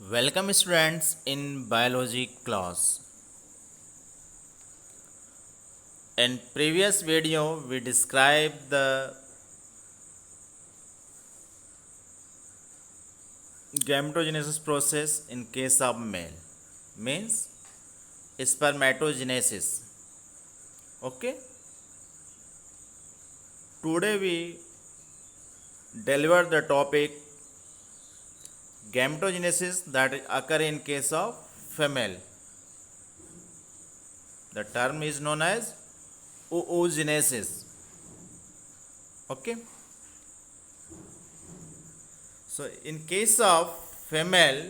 Welcome students in biology class. In previous video we described the gametogenesis process in case of male means spermatogenesis. Okay, today we deliver the topic gametogenesis that occur in case of female. The term is known as oogenesis. Okay, so in case of female,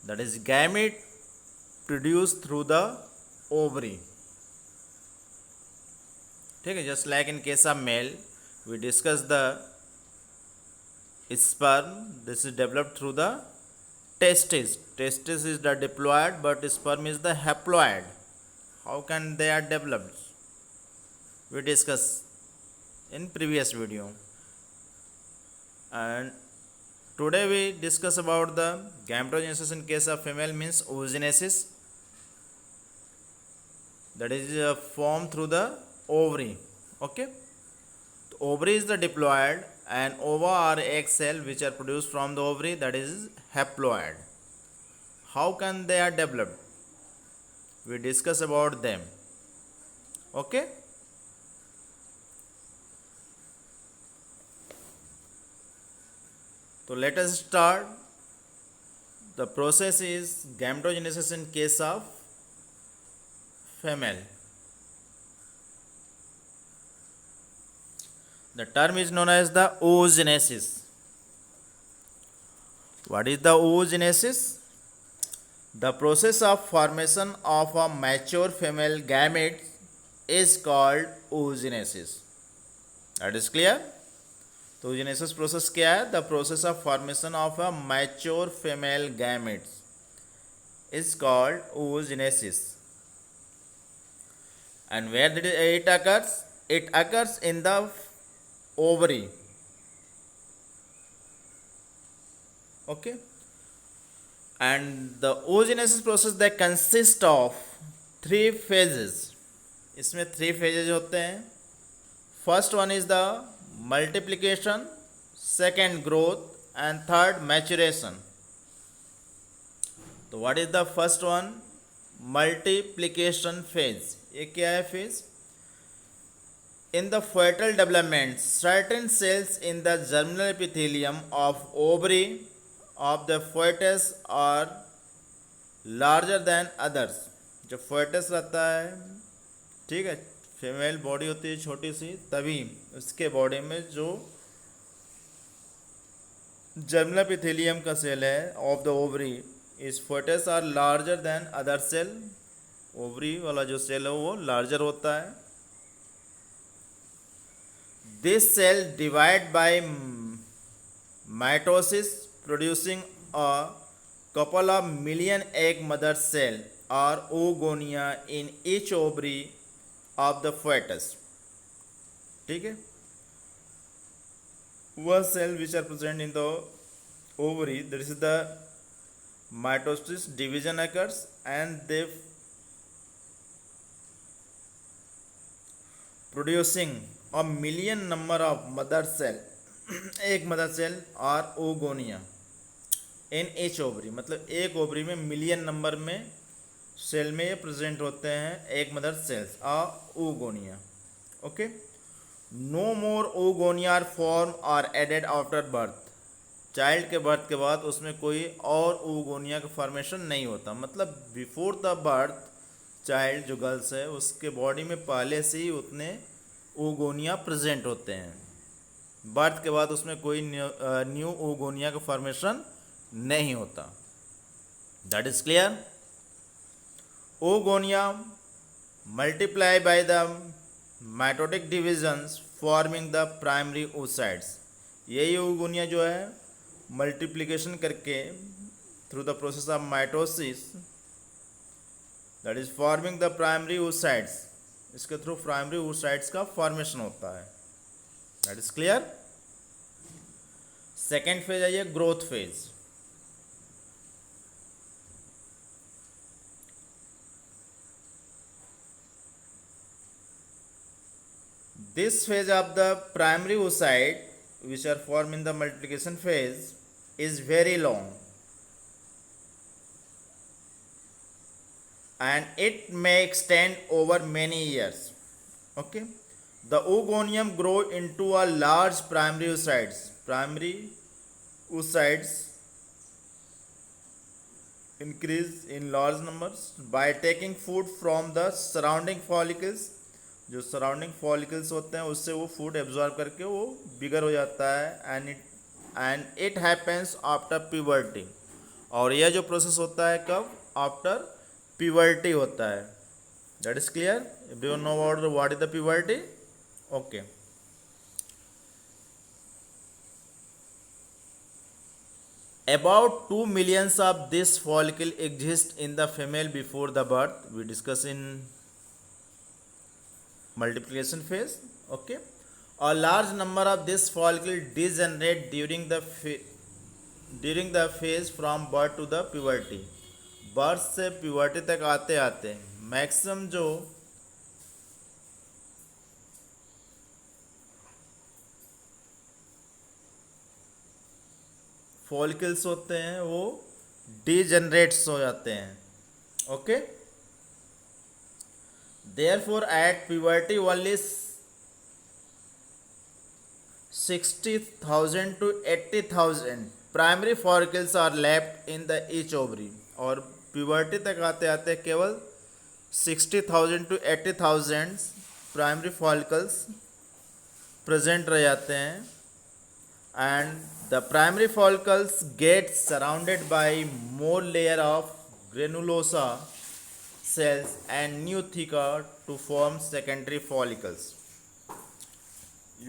that is gamete produced through the ovary. ठीक है, just like in case of male we discuss the sperm. This is developed through the testis. Testis is the diploid but sperm is the haploid. How can they are developed? We discuss in previous video. And today we discuss about the gametogenesis in case of female means oogenesis, that is formed through the ovary. Okay, the ovary is the diploid and ova or egg cell which are produced from the ovary, that is haploid. How can they are developed? We discuss about them. Okay, so let us start. The process is gametogenesis in case of female. The term is known as the oogenesis. What is the oogenesis? The process of formation of a mature female gamete is called oogenesis. That is clear? तो oogenesis process क्या है? The process of formation of a mature female gametes is called oogenesis. And where did it occurs? It occurs in the ovary. Okay, and the oogenesis process that consist of three phases. इसमें three phases होते हैं. First one is the multiplication, second growth and third maturation. तो what is the first one? Multiplication phase. ये क्या है phase? In the fetal development, certain cells in the germinal epithelium of ovary of the fetus are larger than others. जो fetus रहता है, ठीक है, female body होती है छोटी सी, तभी उसके बॉडी में जो जर्मिनल एपिथेलियम का सेल है ऑफ द ओवरी इस fetus are larger than other cell. Ovary वाला जो सेल है वो लार्जर होता है. This cell divide by mitosis, producing a couple of million egg mother cell or oogonia in each ovary of the fetus. ठीक है, वह cell which are present in the ovary, that is the mitosis division occurs and they producing a million number of mother cell एक mother cell और oogonia इन each ovary. मतलब एक ovary में million number में cell में ये present होते हैं एक मदर सेल्स और oogonia. Okay, no more oogonia are form are added after birth. Child के बर्थ के बाद उसमें कोई और oogonia का फॉर्मेशन नहीं होता. मतलब बिफोर द बर्थ चाइल्ड जो गर्ल्स है उसके बॉडी में पहले से ही उतने oogonia प्रेजेंट होते हैं. बर्थ के बाद उसमें कोई न्यू oogonia का फॉर्मेशन नहीं होता. That is clear. oogonia multiply by the mitotic divisions forming the primary oocytes. यही oogonia जो है मल्टीप्लिकेशन करके through the process of mitosis, that is forming the primary oocytes, इसके थ्रू प्राइमरी oocytes का formation होता है. That is clear. Second phase है ये growth phase. this phase of the primary oocyte which are formed in the multiplication phase is very long and it may extend over many years. Okay, the oogonium grow into a large primary oocytes. Primary oocytes increase in large numbers by taking food from the surrounding follicles. जो surrounding follicles होते हैं उससे वो food absorb करके वो बिगर हो जाता है and it happens after puberty. और यह जो प्रोसेस होता है कब? आफ्टर प्यूबर्टी होता है. That is clear? Everyone know about what is the puberty? Okay. About 2 millions of this follicle exist in the female before the birth. We discuss in multiplication phase. Okay, a large number of this follicle degenerate during the phase from birth to the puberty. Birth से puberty तक आते आते maximum जो follicles होते हैं वो डीजनरेट्स हो जाते हैं. Okay, therefore at puberty only 60,000 to 80,000 primary follicles are left in the each ovary. और प्यूबर्टी तक आते आते केवल 60,000 to 80,000 प्राइमरी फॉलिकल्स प्रेजेंट रह जाते हैं. And the primary follicles get surrounded by more layer of granulosa cells and new theca to form secondary follicles.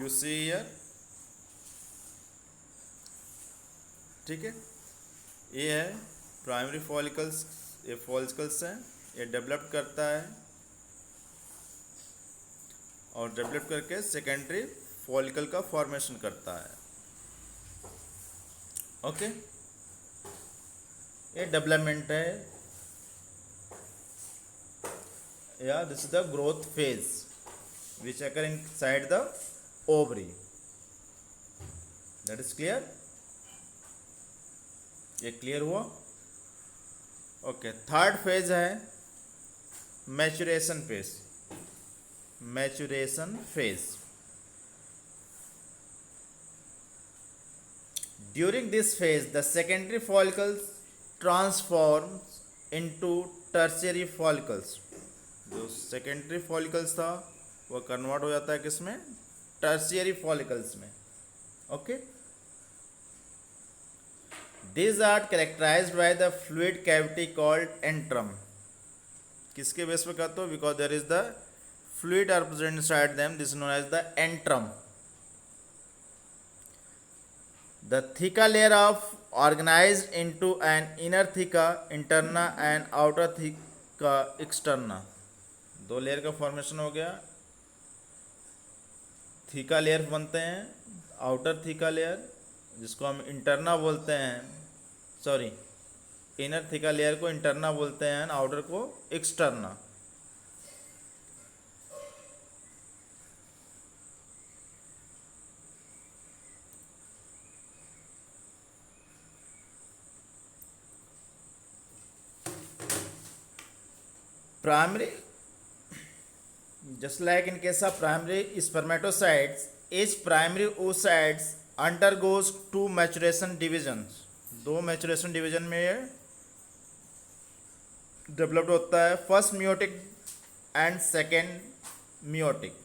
You see here, ठीक है, ये है प्राइमरी फॉलिकल्स. ये फॉलिकल्स हैं, ये डेवलप करता है और डेवलप करके सेकेंडरी फॉलिकल का फॉर्मेशन करता है. ओके, ये डेवलपमेंट है या this is the growth phase which occur inside the ovary. That is clear? ये क्लियर हुआ? ओके, थर्ड फेज है maturation phase. Maturation phase. During this phase, the secondary follicles transforms into tertiary follicles. जो secondary follicles था वो convert हो जाता है किसमें? tertiary follicles में. Okay? These are characterized by the fluid cavity called antrum. किसके बेस पे कहते हो? Because there is the fluid are present inside them. This is known as the antrum. The theca layer of organized into an inner theca interna and outer theca externa. दो layer का formation हो गया. Theca layer बनते हैं, outer theca layer जिसको हम interna बोलते हैं, सॉरी इनर थीका लेयर को इंटरना बोलते हैं, आउटर को externa. Primary, just like in case of primary spermatocytes, each primary oocytes undergoes two maturation divisions. दो maturation division में ये डेवलप्ड होता है, first meiotic and second meiotic.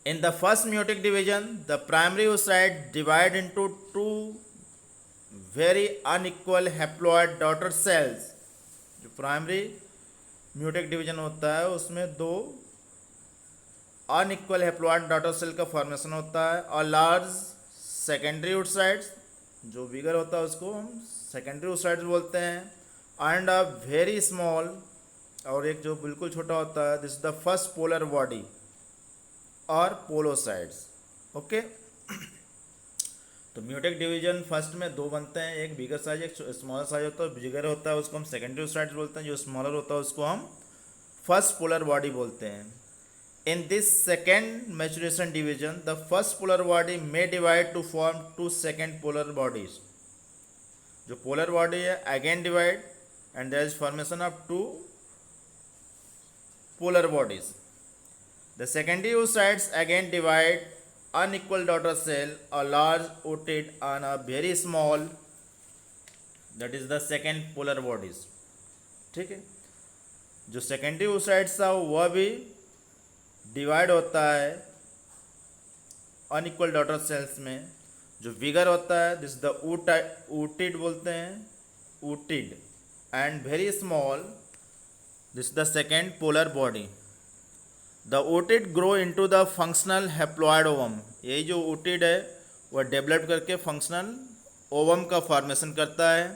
In the first meiotic division, the primary oocyte divide into two very unequal haploid daughter cells. जो primary meiotic division होता है उसमें दो अनइक्वल हैप्लॉइड डॉटर सेल का फॉर्मेशन होता है. और लार्ज सेकेंडरी oocytes जो बिगर होता है उसको हम सेकेंडरी oocytes बोलते हैं. एंड अ वेरी स्मॉल, और एक जो बिल्कुल छोटा होता है, this is the first polar body और पोलोसाइट्स. ओके, तो म्यूटिक डिवीजन फर्स्ट में दो बनते हैं, एक बिगर साइज एक स्मॉलर साइज होता है. बिगर होता है उसको हम सेकेंडरी oocytes बोलते हैं, जो स्मॉलर होता है उसको हम फर्स्ट पोलर बॉडी बोलते हैं. In this second maturation division, the first polar body may divide to form two second polar bodies. जो polar body है again divide and there is formation of two polar bodies. The secondary oocytes again divide unequal daughter cell, a large otid and a very small, that is the second polar bodies. ठीक है, जो secondary oocytes था वह भी divide होता है unequal daughter cells में. जो विगर होता है दिस द ऊटिड बोलते हैं, ootid, and very small this the second polar body. The ootid grow into the functional haploid ovum. यही जो ऊटिड है वह डेवलप करके फंक्शनल ओवम का फॉर्मेशन करता है.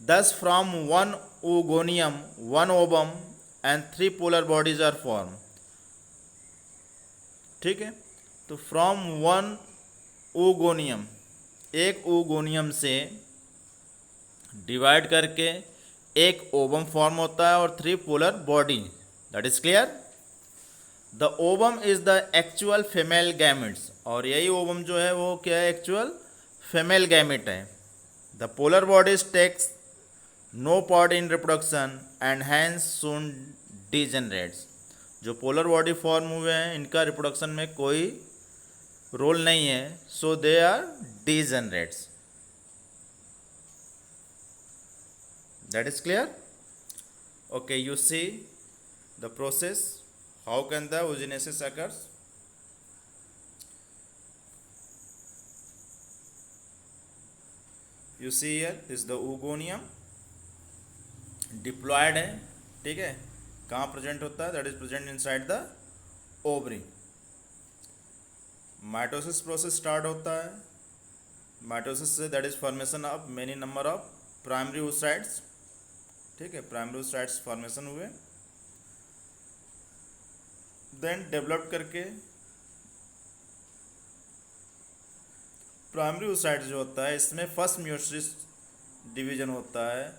दस फ्रॉम वन oogoनियम one ovum and three polar bodies are form. ठीक है, तो फ्रॉम वन oogoनियम, एक oogoनियम से डिवाइड करके एक ओवम फॉर्म होता है और three polar body. That is clear. The ovum is the actual female gametes. और यही ओवम जो है वो क्या है, एक्चुअल फीमेल गैमेट है. The polar bodies takes no part in reproduction and hence soon degenerates. जो पोलर बॉडी फॉर्म हुए हैं इनका रिप्रोडक्शन में कोई रोल नहीं है, so they are degenerates. That is clear. Okay, you see the process how can the oogenesis occurs. You see here this is the oogonium diploid है. ठीक है, कहाँ प्रेजेंट होता है, that is present inside the ovary. Mitosis process start होता है. Mitosis से that is formation of many number of primary oocytes. ठीक है, प्राइमरी oocytes फॉर्मेशन हुए, देन डेवलप करके प्राइमरी oocytes जो होता है इसमें फर्स्ट म्यूसिस डिवीजन होता है.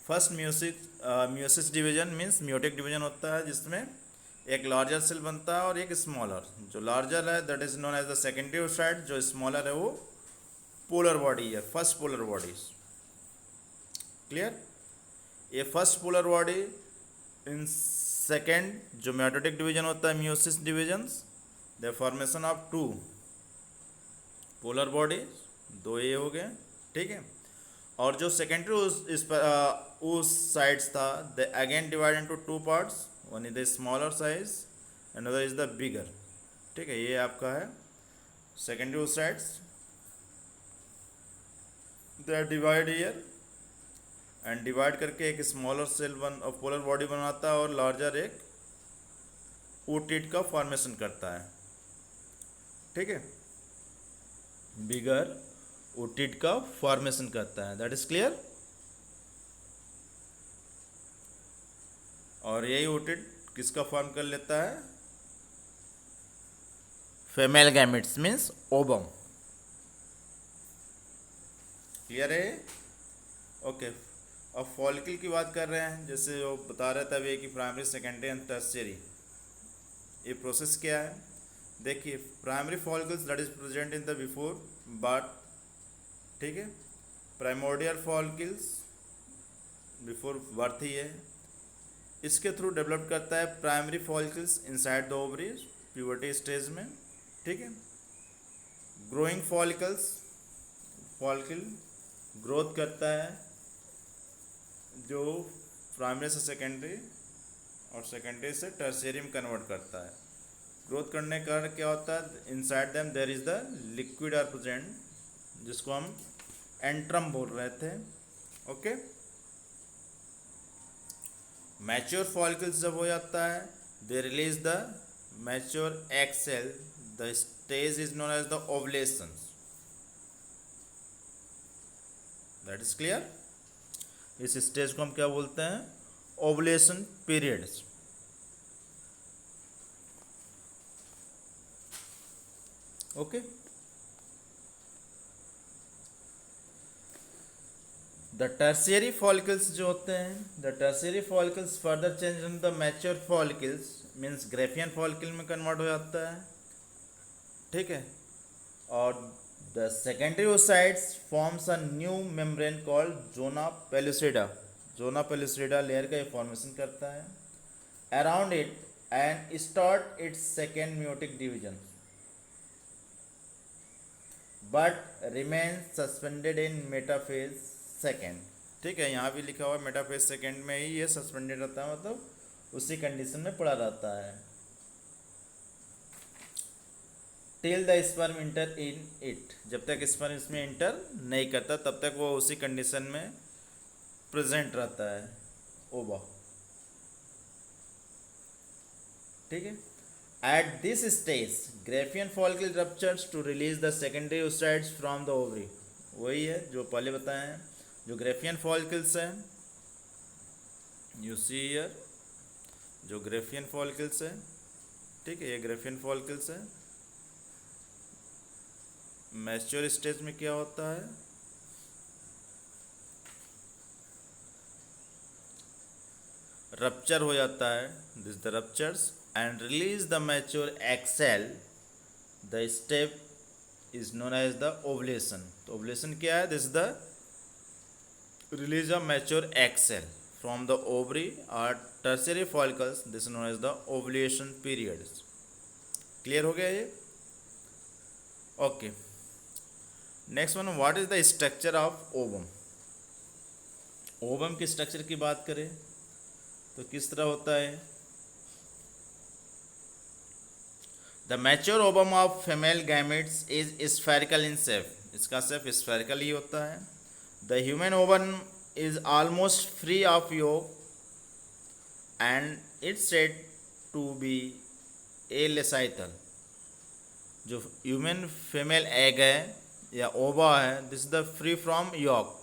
First meiosis division means meiotic division होता है जिसमें एक लार्जर सेल बनता है और एक स्मॉलर. जो लार्जर है that is known as the secondary oocyte, जो स्मॉलर है वो पोलर बॉडी है, फर्स्ट पोलर बॉडी. क्लियर. ये first polar body in second जो म्यूटिक डिवीजन होता है meiosis divisions, the formation of two polar body, दो ये हो गए. ठीक है, और जो सेकेंडरी oocytes था they again divide into two parts. One is the smaller size and other is the bigger. ठीक है, ये आपका है secondary oocytes. They are divide here and divide करके एक स्मॉलर सेल पोलर बॉडी बनाता है और लार्जर एक ootyte का फॉर्मेशन करता है. ठीक है, बिगर ootyte का फॉर्मेशन करता है. That is clear. और यही ootyte किसका फॉर्म कर लेता है, female gametes means ovum. Clear है. ओके, अब फॉलिकल की बात कर रहे हैं. जैसे वो बता रहे थे अभी कि प्राइमरी सेकेंडरी एंड टर्शियरी, ये प्रोसेस क्या है. देखिए, primary follicles that is present in the before birth. ठीक है, प्राइमोर्डियल फॉलिकल्स बिफोर बर्थ ही है. इसके थ्रू डेवलप करता है primary follicles inside the ovary puberty stage में. ठीक है, ग्रोइंग फॉलिकल्स, फॉलिकल ग्रोथ करता है जो प्राइमरी से सेकेंडरी और सेकेंडरी से टर्शियरी में कन्वर्ट करता है. ग्रोथ करने के कारण क्या होता है, inside them there is the liquid are present, जिसको हम एंट्रम बोल रहे थे. ओके, मैच्योर फॉलिकल्स जब हो जाता है they release the mature egg cell. The stage is known as the ovulation. That is clear. इस स्टेज को हम क्या बोलते हैं, ovulation periods. Okay, the tertiary follicles जो होते हैं, the tertiary follicles further change in the mature follicles, means graafian follicle में कन्वर्ट हो जाता है, ठीक है। और the secondary oocytes forms a new membrane called zona pellucida, zona pellucida layer का ये फॉर्मेशन करता है around it and start it's second meiotic division but remain suspended in metaphase second, ठीक है। यहाँ भी लिखा हुआ है मेटाफेज सेकेंड में ही ये सस्पेंडेड रहता है, मतलब उसी कंडीशन में पड़ा रहता है till the sperm inter in it, जब तक स्पर्म इसमें इंटर नहीं करता तब तक वो उसी कंडीशन में प्रेजेंट रहता है ओवा, ठीक है। At this stage graafian follicle ruptures to release the secondary oocytes from the ovary, वही है जो पहले बताए हैं, जो ग्रेफियन फॉलिकल्स हैं, यू सी हियर, जो ग्रेफियन फॉलिकल्स है, ठीक है, ये ग्रेफियन फॉलिकल्स है। मैच्योर स्टेज में क्या होता है, रप्चर हो जाता है, this the ruptures and release the mature egg cell, the step is known as the ovulation. तो ओवुलेशन क्या है, this the release of mature egg cell from the ovary और tertiary follicles, this known as the ovulation period. Clear हो गया ये, okay. Next one, what is the structure of ovum. Ovum के structure की बात करें तो किस तरह होता है, the mature ovum of female gametes is spherical in shape, इसका शेप स्फेरिकल ही होता है। The human ovum is almost free of yolk and it's said to be alecithal, जो ह्यूमन फीमेल एग है या ओवा है, this is the free from yolk,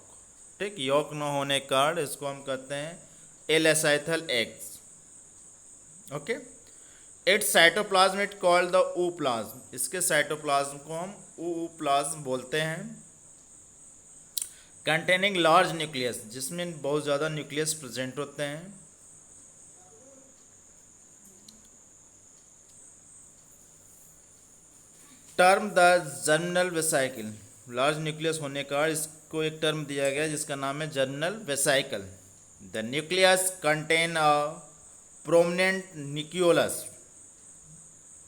ठीक, yolk न होने का कारण इसको हम कहते हैं alecithal eggs, okay. Its cytoplasm it called the ooप्लाज्म, इसके साइटोप्लाज्म को हम ooप्लाज्म बोलते हैं। कंटेनिंग लार्ज न्यूक्लियस, जिसमें बहुत ज़्यादा न्यूक्लियस प्रेजेंट होते हैं। Term the germinal vesicle, large nucleus होने का इसको एक टर्म दिया गया जिसका नाम है germinal vesicle. The nucleus contain a prominent nucleolus,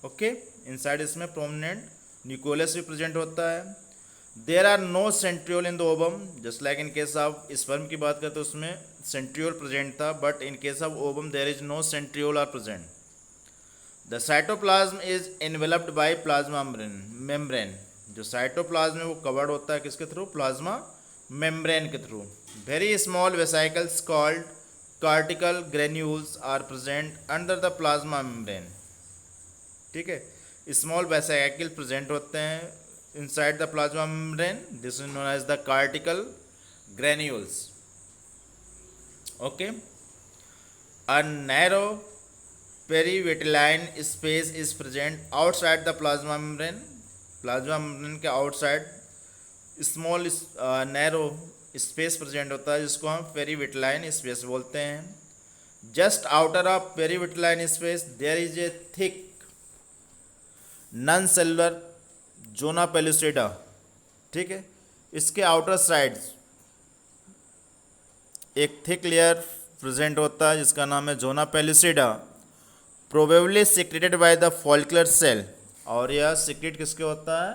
okay, inside इसमें प्रोमिनेंट न्यूक्लियोलस भी प्रेजेंट होता है। There are no centriole in the ovum, just like in case of sperm की बात करते तो उसमें सेंट्रियोल प्रेजेंट था, but in case of ovum there is no centriole are present. The cytoplasm is enveloped by plasma membrane, जो cytoplasm है वो covered होता है किसके थ्रू, प्लाज्मा मेम्ब्रेन के through. Very small vesicles called cortical granules are present under the plasma membrane, ठीक है, small vesicle present होते हैं inside the plasma membrane, this is known as the cortical granules, okay. A narrow perivitelline space is present outside the plasma membrane, plasma membrane के outside small narrow space present होता है जिसको हम perivitelline space बोलते हैं। Just outer of perivitelline space there is a thick non cellular zona pellucida, ठीक है, इसके आउटर साइड्स एक थिक लेयर प्रेजेंट होता है जिसका नाम है zona pellucida, probably secreted by the follicular cell, और यह सिक्रेट किसके होता है,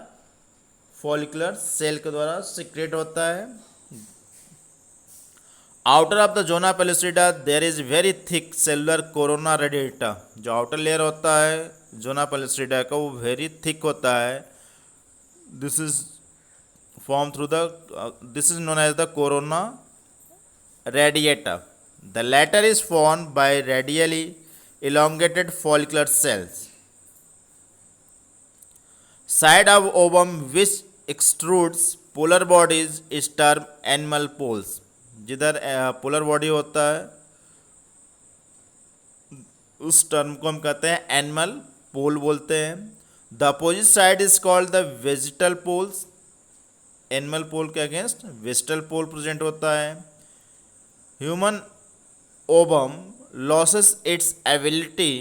फॉलिकुलर सेल के द्वारा सिक्रेट होता है। Outer of the zona pellucida there is very thick cellular corona radiata, जो आउटर लेयर होता है जोना पेलुसिडा का वो वेरी थिक होता है, this is form through the this is known as the corona radiata. The latter is formed by radially elongated follicular cells. Side of ovum which extrudes polar bodies is termed animal poles. जिधर polar body होता है उस term को हम कहते हैं animal pole बोलते हैं। The opposite side is called the vegetal poles, animal pole के अगेंस्ट वेस्टल पोल प्रेजेंट होता है। Human ovum loses its ability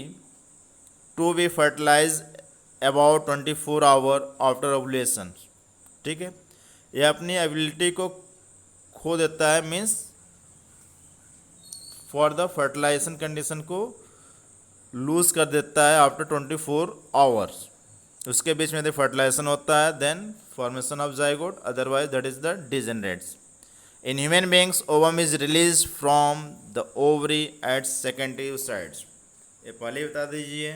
to be fertilize about 24 hour after ovulation. ठीक है, यह अपनी एबिलिटी को खो देता है, means for the fertilization condition को लूज कर देता है आफ्टर 24 आवर्स। उसके बीच में यदि फर्टिलाइजेशन होता है then formation of zygote, otherwise that is the degenerates. In human beings ovum is release from the ovary at secondary oocytes। ये पहले ही बता दीजिए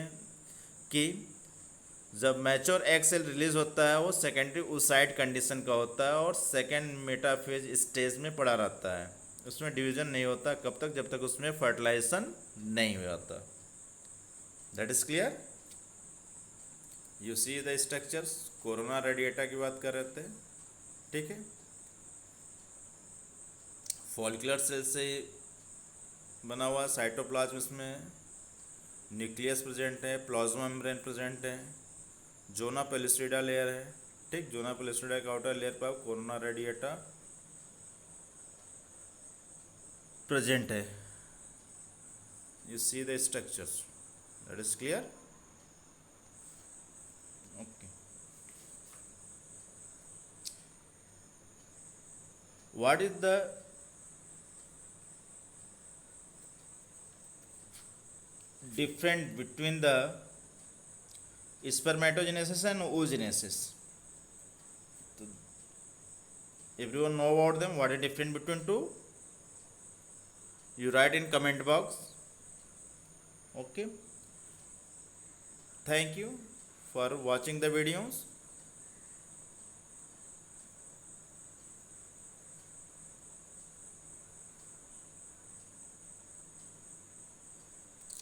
कि जब मैच्योर एग सेल रिलीज होता है वो सेकेंडरी oocyte कंडीशन का होता है और सेकेंड मेटाफेज स्टेज में पड़ा रहता है। उसमें डिवीजन नहीं होता कब तक, जब तक उसमें फर्टिलाइजेशन नहीं हुआ होता। That is clear. You see the structures, corona radiata की बात कर रहे थे। ठीक है, फॉलिकुलर सेल से बना हुआ साइटोप्लाज्म, इसमें न्यूक्लियस प्रेजेंट है, प्लाज्मा मेम्ब्रेन प्रेजेंट है, जोना पेलिस्ट्रिडा लेयर है। ठीक, जोना पेलिस्ट्रिडा का आउटर लेयर पर कोरोना रेडिएटा प्रेजेंट है। You see the structures, that is clear. Okay, what is the difference between the spermatogenesis and oogenesis? So, everyone know about them, what is difference between two? You write in comment box. Okay, thank you for watching the videos.